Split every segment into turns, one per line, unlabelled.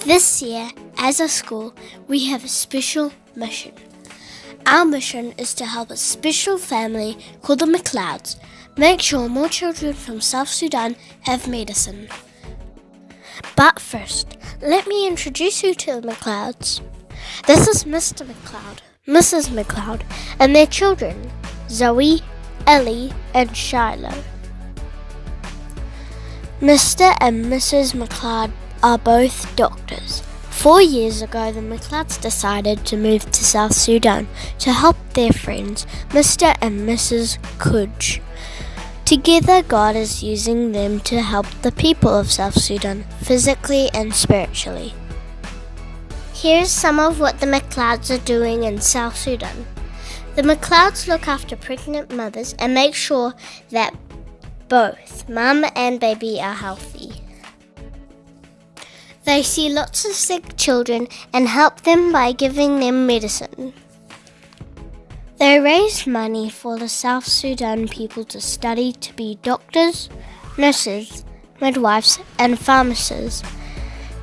This year, as a school, we have a special mission. Our mission is to help a special family called the Macleods make sure more children from South Sudan have medicine. But first, let me introduce you to the Macleods. This is Mr. Macleod, Mrs. Macleod, and their children, Zoe, Ellie, and Shiloh. Mr. and Mrs. Macleod are both doctors. 4 years ago, the Macleods decided to move to South Sudan to help their friends, Mr. and Mrs. Kuj. Together, God is using them to help the people of South Sudan, physically and spiritually. Here's some of what the Macleods are doing in South Sudan. The Macleods look after pregnant mothers and make sure that both mum and baby are healthy. They see lots of sick children and help them by giving them medicine. They raise money for the South Sudan people to study to be doctors, nurses, midwives, and pharmacists.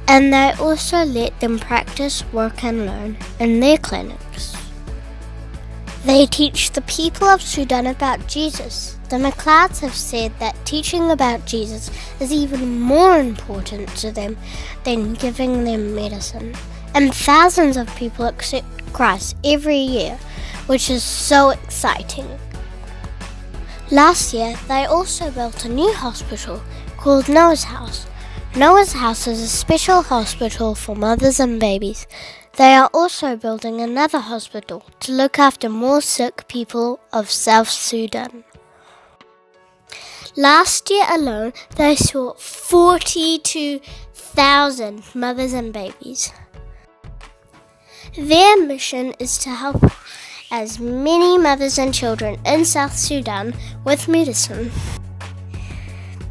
And they also let them practice, work, and learn in their clinics. They teach the people of Sudan about Jesus. The Macleods have said that teaching about Jesus is even more important to them than giving them medicine. And thousands of people accept Christ every year, which is so exciting. Last year, they also built a new hospital called Noah's House. Noah's House is a special hospital for mothers and babies. They are also building another hospital to look after more sick people of South Sudan. Last year alone, they saw 42,000 mothers and babies. Their mission is to help as many mothers and children in South Sudan with medicine.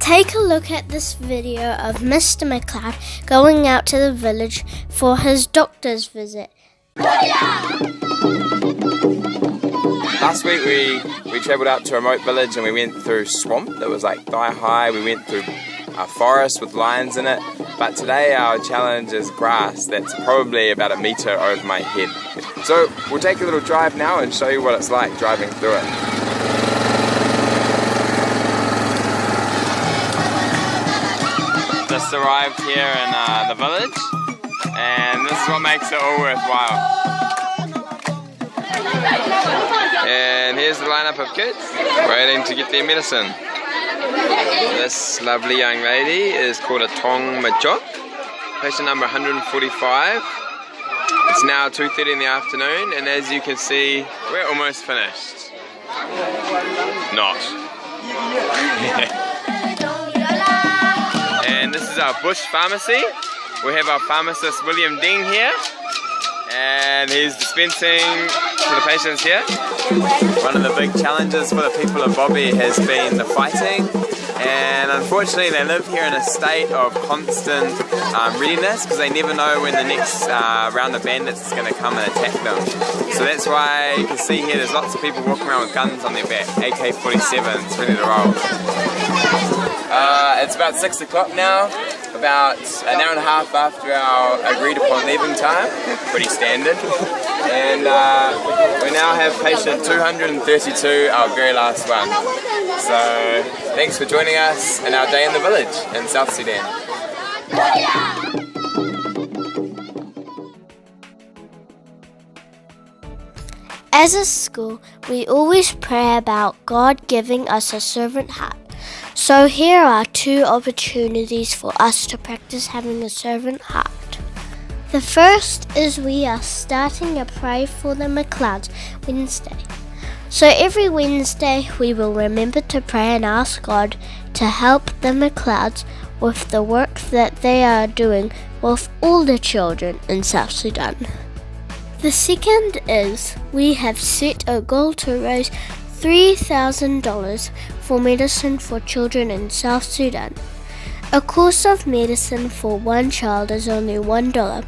Take a look at this video of Mr. Macleod going out to the village for his doctor's visit.
Last week we travelled out to a remote village and we went through swamp that was like thigh high. We went through a forest with lions in it. But today our challenge is grass that's probably about a metre over my head. So we'll take a little drive now and show you what it's like driving through it. Just arrived here in the village, and this is what makes it all worthwhile. And here's the lineup of kids waiting to get their medicine. This lovely young lady is called a Tong Machok, patient number 145. It's now 2:30 in the afternoon, and as you can see, we're almost finished. Not. And this is our bush pharmacy. We have our pharmacist William Dean here, and he's dispensing to the patients here. One of the big challenges for the people of Bobby has been the fighting, and unfortunately they live here in a state of constant readiness because they never know when the next round of bandits is going to come and attack them. So that's why you can see here there's lots of people walking around with guns on their back, AK-47s ready to roll. It's about 6 o'clock now, about an hour and a half after our agreed upon leaving time, pretty standard. And we now have patient 232, our very last one. So thanks for joining us in our day in the village in South Sudan.
As a school, we always pray about God giving us a servant heart. So here are 2 opportunities for us to practice having a servant heart. The first is we are starting a Pray for the Macleods Wednesday. So every Wednesday we will remember to pray and ask God to help the Macleods with the work that they are doing with all the children in South Sudan. The second is we have set a goal to raise $3,000 for medicine for children in South Sudan. A course of medicine for one child is only $1.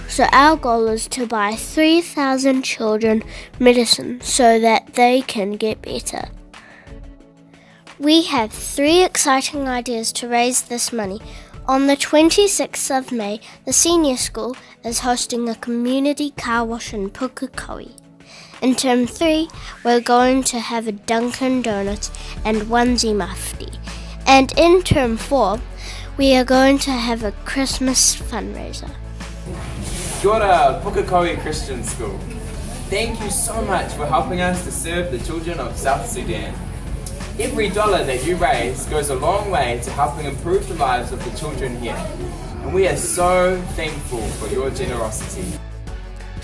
So our goal is to buy 3,000 children medicine so that they can get better. We have 3 exciting ideas to raise this money. On the 26th of May, the senior school is hosting a community car wash in Pukekohe. In Term 3, we're going to have a Dunkin' Donuts and onesie mufti. And in Term 4, we are going to have a Christmas fundraiser.
Kia ora, Pukekohe Christian School. Thank you so much for helping us to serve the children of South Sudan. Every dollar that you raise goes a long way to helping improve the lives of the children here. And we are so thankful for your generosity.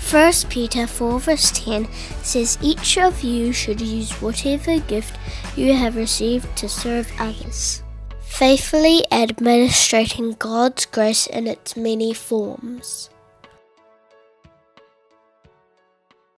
1 Peter 4 verse 10 says each of you should use whatever gift you have received to serve others, faithfully administrating God's grace in its many forms.